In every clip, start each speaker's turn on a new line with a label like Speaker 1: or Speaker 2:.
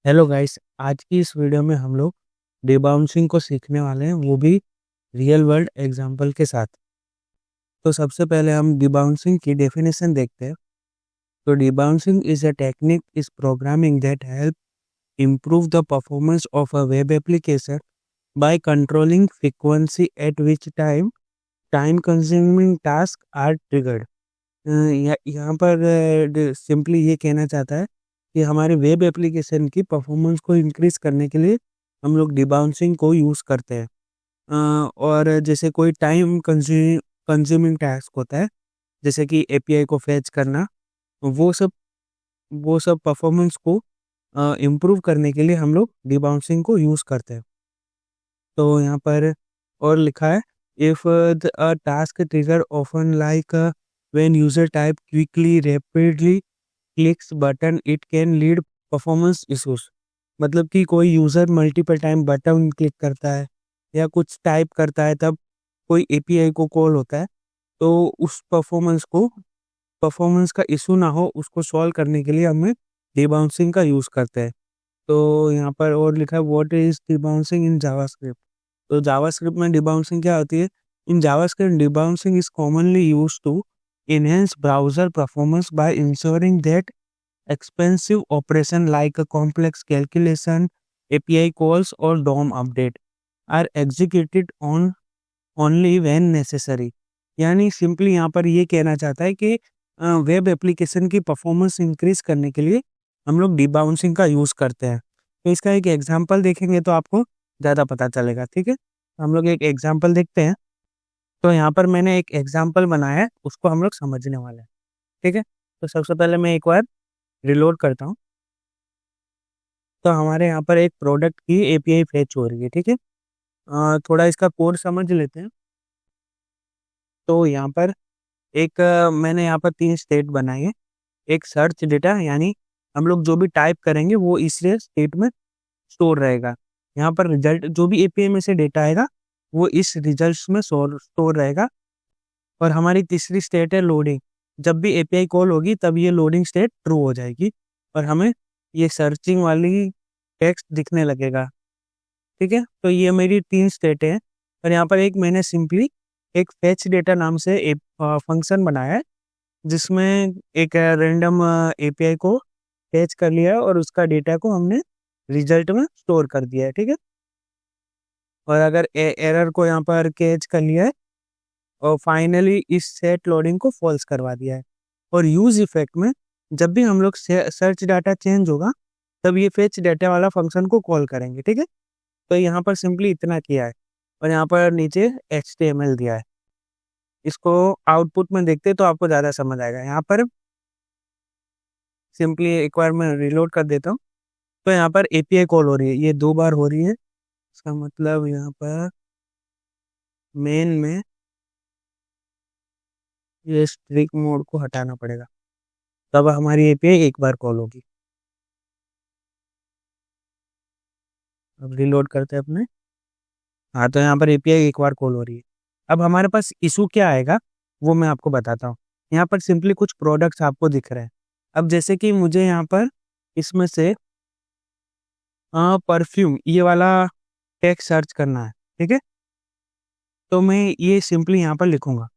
Speaker 1: Hello guys. आज की इस वीडियो में हम लोग डिबाउंसिंग को सीखने वाले हैं, वो भी रियल वर्ल्ड एग्जांपल के साथ। तो सबसे पहले हम डिबाउंसिंग की डेफिनेशन देखते हैं। तो debouncing is a technique is programming that help improve the performance of a web application by controlling frequency at which time consuming tasks are triggered। यहाँ पर सिंपली ये कहना चाहता है कि हमारे वेब एप्लीकेशन की परफॉर्मेंस को इंक्रीज करने के लिए हम लोग डिबाउंसिंग को यूज़ करते हैं। और जैसे कोई टाइम कंज्यूमिंग टास्क होता है, जैसे कि एपीआई को फैच करना, वो सब वो सब परफॉर्मेंस को इम्प्रूव करने के लिए हम लोग डिबाउंसिंग को यूज़ करते हैं। तो यहाँ पर और लिखा है, if a task trigger often like when user type quickly rapidly clicks button it can lead performance issues. मतलब कि कोई user multiple time button click करता है या कुछ टाइप करता है, तब कोई एपीआई को कॉल होता है। तो उस परफॉर्मेंस का इशू ना हो, उसको सॉल्व करने के लिए हमें डिबाउंसिंग का यूज़ करते हैं। तो यहाँ पर और लिखा है, what is debouncing in JavaScript. तो जावास्क्रिप्ट में डिबाउंसिंग क्या होती है? In JavaScript debouncing is commonly used to enhance browser performance by ensuring that expensive operation like a complex calculation, API calls or DOM update are executed on only when necessary। यानी simply यहाँ पर ये कहना चाहता है कि web application की performance increase करने के लिए हम लोग डिबाउंसिंग का यूज़ करते हैं। तो इसका एक एग्जांपल देखेंगे तो आपको ज़्यादा पता चलेगा। ठीक है, हम लोग एक एग्जांपल देखते हैं। तो यहाँ पर मैंने एक एग्जांपल बनाया है, उसको हम लोग समझने वाले हैं। ठीक है, तो सबसे पहले मैं एक बार रिलोड करता हूँ। तो हमारे यहाँ पर एक प्रोडक्ट की एपीआई फेच हो रही है। ठीक है, थोड़ा इसका कोड समझ लेते हैं। तो यहाँ पर मैंने यहाँ पर 3 स्टेट बनाई है। एक सर्च डेटा, यानी हम लोग जो भी टाइप करेंगे वो इस स्टेट में स्टोर रहेगा। यहाँ पर रिजल्ट, जो भी एपीआई में से डेटा आएगा वो इस रिजल्ट्स में स्टोर रहेगा। और हमारी तीसरी स्टेट है लोडिंग। जब भी एपीआई कॉल होगी तब ये लोडिंग स्टेट ट्रू हो जाएगी और हमें ये सर्चिंग वाली टेक्स्ट दिखने लगेगा। ठीक है, तो ये मेरी 3 स्टेट हैं। और यहाँ पर एक मैंने सिंपली एक फेच डेटा नाम से एक फंक्शन बनाया है, जिसमें एक रैंडम एपीआई को फेच कर लिया है और उसका डेटा को हमने रिजल्ट में स्टोर कर दिया है। ठीक है, और अगर एरर को यहाँ पर कैच कर लिया है और फाइनली इस सेट लोडिंग को फॉल्स करवा दिया है। और यूज इफेक्ट में जब भी हम लोग सर्च डाटा चेंज होगा तब ये फेच डाटा वाला फंक्शन को कॉल करेंगे। ठीक है, तो यहाँ पर सिंपली इतना किया है और यहाँ पर नीचे HTML दिया है। इसको आउटपुट में देखते तो आपको ज़्यादा समझ आएगा। यहाँ पर सिंपली एक बार मैं रिलोड कर देता हूँ। तो यहाँ पर एपीआई कॉल हो रही है, ये 2 बार हो रही है। इसका मतलब यहाँ पर मेन में ये स्ट्रिक मोड को हटाना पड़ेगा, तब हमारी एपीआई एक बार कॉल होगी। अब रिलोड करते हैं अपने। हाँ, तो यहाँ पर एपीआई एक बार कॉल हो रही है। अब हमारे पास इशू क्या आएगा वो मैं आपको बताता हूँ। यहाँ पर सिंपली कुछ प्रोडक्ट्स आपको दिख रहे हैं। अब जैसे कि मुझे यहाँ पर इसमें से परफ्यूम ये वाला टेक्स्ट सर्च करना है। ठीक है, तो मैं ये सिंपली यहाँ पर लिखूंगा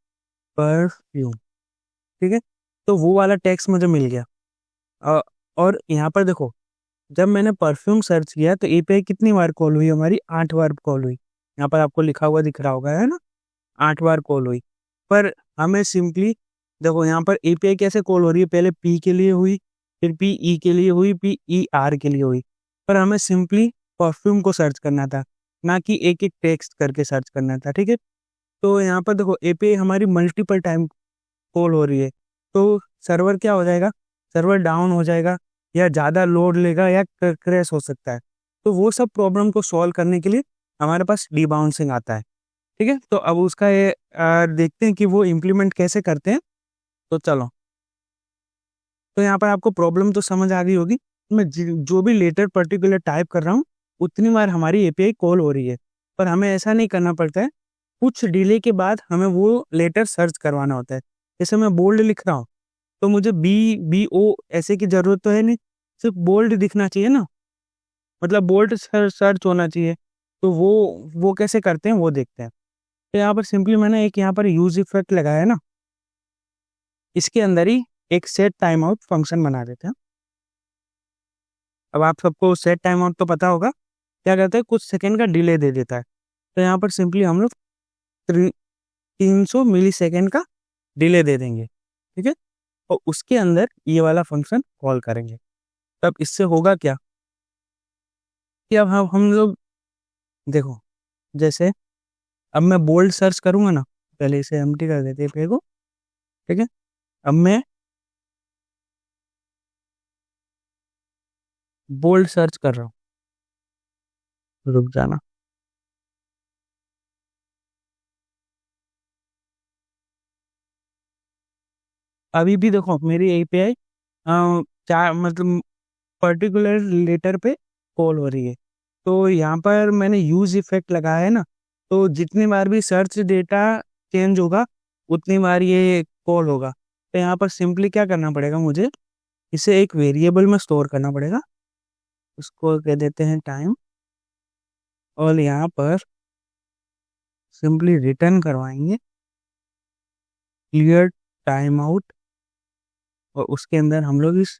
Speaker 1: परफ्यूम। ठीक है, तो वो वाला टेक्स्ट मुझे मिल गया। और यहाँ पर देखो, जब मैंने परफ्यूम सर्च किया तो एपीआई कितनी बार कॉल हुई? हमारी 8 बार कॉल हुई। यहाँ पर आपको लिखा हुआ दिख रहा होगा, है ना? 8 बार कॉल हुई। पर हमें सिंपली देखो, यहाँ पर एपीआई कैसे कॉल हो रही है, पहले पी के लिए हुई, फिर पी ई के लिए हुई, पी ई आर के लिए हुई। पर हमें सिंपली परफ्यूम को सर्च करना था, ना कि एक एक टेक्स्ट करके सर्च करना था। ठीक है, तो यहाँ पर देखो एपीआई हमारी मल्टीपल टाइम कॉल हो रही है, तो सर्वर क्या हो जाएगा? सर्वर डाउन हो जाएगा या ज़्यादा लोड लेगा या क्रैश हो सकता है। तो वो सब प्रॉब्लम को सॉल्व करने के लिए हमारे पास डिबाउंसिंग आता है। ठीक है, तो अब उसका ये देखते हैं कि वो इम्प्लीमेंट कैसे करते हैं। तो चलो, तो यहाँ पर आपको प्रॉब्लम तो समझ आ गई होगी। मैं जो भी लेटर पर्टिकुलर टाइप कर रहा हूँ उतनी बार हमारी एपीआई कॉल हो रही है, पर हमें ऐसा नहीं करना पड़ता है। कुछ डिले के बाद हमें वो लेटर सर्च करवाना होता है। जैसे मैं बोल्ड लिख रहा हूँ तो मुझे बी बी ओ ऐसे की जरूरत तो है नहीं, सिर्फ बोल्ड दिखना चाहिए ना। मतलब बोल्ट सर्च होना चाहिए। तो वो कैसे करते हैं वो देखते हैं। तो यहाँ पर सिंपली मैंने एक यहाँ पर यूज इफेक्ट लगाया है ना, इसके अंदर ही एक सेट टाइम आउट फंक्शन बना देते हैं। अब आप सबको सेट टाइम आउट तो पता होगा, क्या करता है कुछ सेकंड का डिले दे देता है। तो यहाँ पर सिंपली हम लोग 300 मिली सेकेंड का डिले दे देंगे, ठीक है। और उसके अंदर ये वाला फंक्शन कॉल करेंगे। तब इससे होगा क्या कि अब हम लोग देखो, जैसे अब मैं बोल्ड सर्च करूंगा ना, पहले इसे एम्प्टी कर देते हैं पेज को, ठीक है। अब मैं बोल्ड सर्च कर रहा हूँ, रुक जाना। अभी भी देखो मेरी एपीआई चार मतलब पर्टिकुलर लेटर पे कॉल हो रही है। तो यहाँ पर मैंने यूज इफेक्ट लगाया है ना, तो जितनी बार भी सर्च डेटा चेंज होगा उतनी बार ये कॉल होगा। तो यहाँ पर सिंपली क्या करना पड़ेगा मुझे, इसे एक वेरिएबल में स्टोर करना पड़ेगा, उसको कह देते हैं टाइम। और यहाँ पर सिंपली रिटर्न करवाएंगे क्लियर टाइम आउट, और उसके अंदर हम लोग इस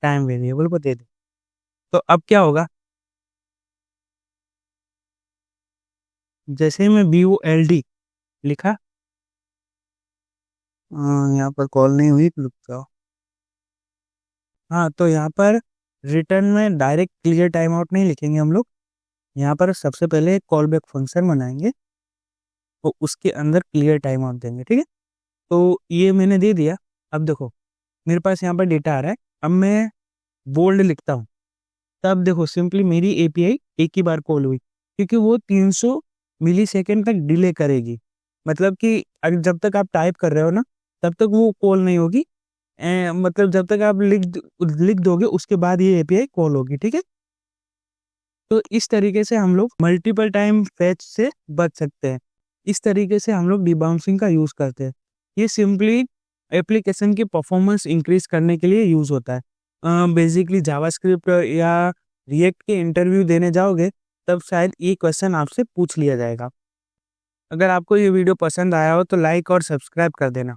Speaker 1: टाइम वेरिएबल को दे दें। तो अब क्या होगा, जैसे ही मैं BOLD लिखा, यहाँ पर कॉल नहीं हुई, रुक जाओ। हाँ, तो यहाँ पर रिटर्न में डायरेक्ट क्लियर टाइम आउट नहीं लिखेंगे हम लोग, यहाँ पर सबसे पहले एक कॉल बैक फंक्शन बनाएंगे तो उसके अंदर क्लियर टाइम आउट देंगे, ठीक है। तो ये मैंने दे दिया। अब देखो मेरे पास यहाँ पर डेटा आ रहा है, अब मैं बोल्ड लिखता हूँ, तब देखो सिंपली मेरी एपीआई एक ही बार कॉल हुई, क्योंकि वो 300 मिली सेकेंड तक डिले करेगी। मतलब कि जब तक आप टाइप कर रहे हो ना, तब तक वो कॉल नहीं होगी। मतलब जब तक आप लिख दोगे उसके बाद ये एपीआई कॉल होगी, ठीक है। तो इस तरीके से हम लोग मल्टीपल टाइम फैच से बच सकते हैं। इस तरीके से हम लोग डिबाउंसिंग का यूज़ करते हैं। ये सिंपली एप्लीकेशन की परफॉर्मेंस इंक्रीज करने के लिए यूज़ होता है। बेसिकली जावास्क्रिप्ट या रिएक्ट के इंटरव्यू देने जाओगे तब शायद ये क्वेश्चन आपसे पूछ लिया जाएगा। अगर आपको ये वीडियो पसंद आया हो तो लाइक और सब्सक्राइब कर देना।